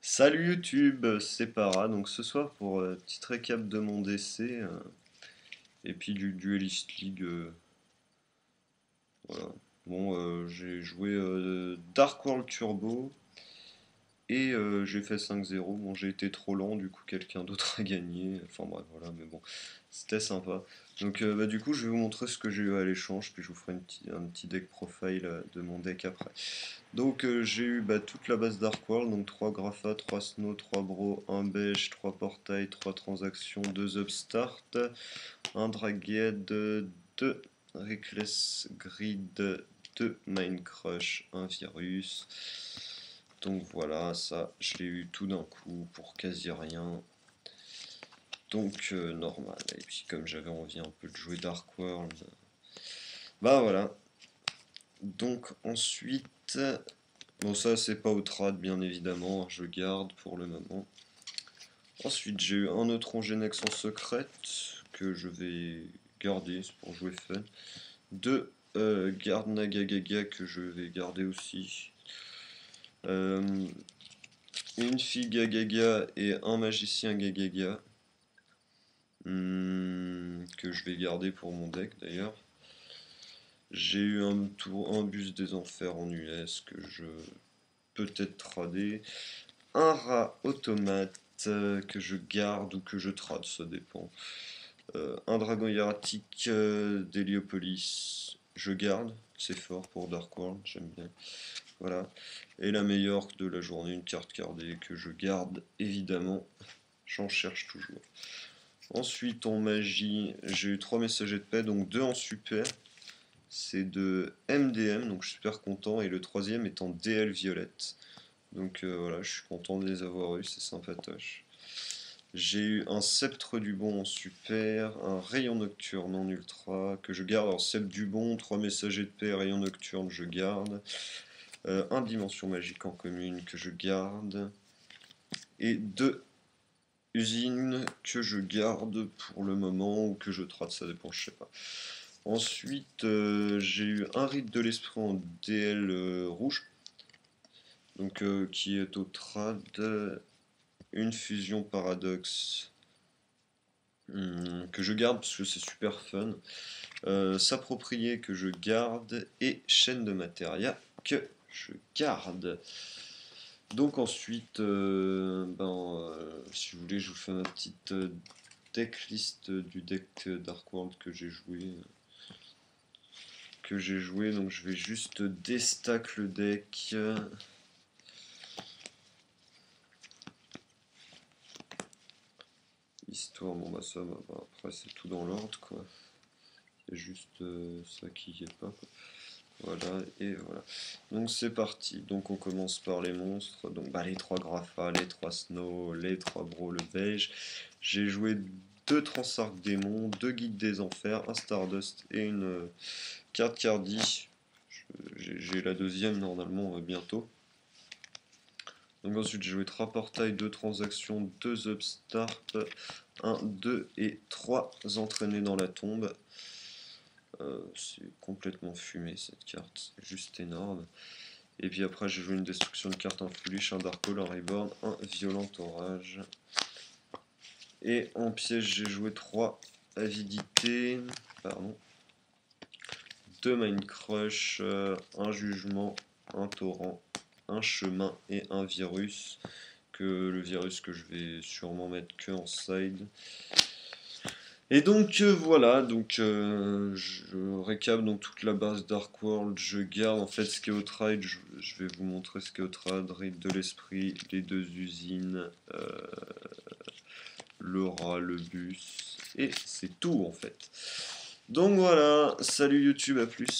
Salut YouTube, c'est Para. Donc ce soir pour petite récap de mon décès et puis du Duelist League. Voilà. Bon, j'ai joué Dark World Turbo et j'ai fait 5-0. Bon, j'ai été trop lent, du coup quelqu'un d'autre a gagné. Enfin bref, voilà, mais bon, c'était sympa. Donc bah, du coup, je vais vous montrer ce que j'ai eu à l'échange, puis je vous ferai un petit deck profile de mon deck après. Donc j'ai eu toute la base Dark World, donc 3 Grapha, 3 Snow, 3 Bro, 1 Beige, 3 Portail, 3 Transactions, 2 Upstart, un Draghead, 2 Reckless Grid, 2 Mind Crush, un Virus. Donc voilà, ça je l'ai eu tout d'un coup pour quasi rien. Donc normal. Et puis comme j'avais envie un peu de jouer Dark World, bah voilà. Donc ensuite, bon, ça, c'est pas au trad, bien évidemment, je garde pour le moment. Ensuite, j'ai eu un Neutron Genex en secrète, que je vais garder, c'est pour jouer fun. Deux Garde Nagagaga, que je vais garder aussi. Euh, une fille Gagaga et un magicien Gagaga, que je vais garder pour mon deck d'ailleurs. J'ai eu un bus des enfers en US que je peut-être trader. Un rat automate que je garde ou que je trade, ça dépend. Un dragon hiératique d'Héliopolis, je garde, c'est fort pour Dark World, j'aime bien. Voilà. Et la meilleure de la journée, une carte cardée que je garde, évidemment, j'en cherche toujours. Ensuite, en magie, j'ai eu 3 messagers de paix, donc 2 en super. C'est de MDM, donc je suis super content, et le troisième est en DL Violette. Donc voilà, je suis content de les avoir eus, c'est sympatoche. J'ai eu un sceptre du bon en super, un rayon nocturne en ultra que je garde. Alors sceptre du bon, 3 messagers de paix, rayon nocturne je garde. Un dimension magique en commune que je garde. Et 2 usines que je garde pour le moment ou que je trade, ça dépend, je sais pas. Ensuite, j'ai eu un rite de l'esprit en DL rouge, donc qui est au trad. Une fusion paradoxe que je garde parce que c'est super fun. S'approprier que je garde et chaîne de matéria que je garde. Donc ensuite, si vous voulez, je vous fais ma petite decklist du deck Dark World que j'ai joué. Donc je vais juste déstack le deck. Histoire, bon bah ça, après c'est tout dans l'ordre quoi. C'est juste ça qui y est pas quoi. Voilà, et voilà. Donc c'est parti. Donc on commence par les monstres. Donc les 3 Grapha, les 3 Snow, les 3 Bro, le beige. J'ai joué 2 Transarc démons, 2 Guides des enfers, un Stardust et une carte Cardi. J'ai la deuxième normalement bientôt. Donc ensuite j'ai joué 3 portails, 2 transactions, 2 upstart, 1, 2 et 3 entraînés dans la tombe. C'est complètement fumé cette carte, c'est juste énorme. Et puis après j'ai joué une destruction de cartes, un foolish, un dark hole, un reborn, un violent orage. Et en piège j'ai joué 3 avidités, pardon, 2 mind crush, un jugement, un torrent, un chemin et un virus. Le virus que je vais sûrement mettre que en side. Et donc voilà, donc je récap donc toute la base Dark World, je garde en fait ce qui est au trade, je vais vous montrer ce qui est au trade, Rite de l'esprit, les 2 usines, le rat, le bus, et c'est tout en fait. Donc voilà, salut YouTube, à plus.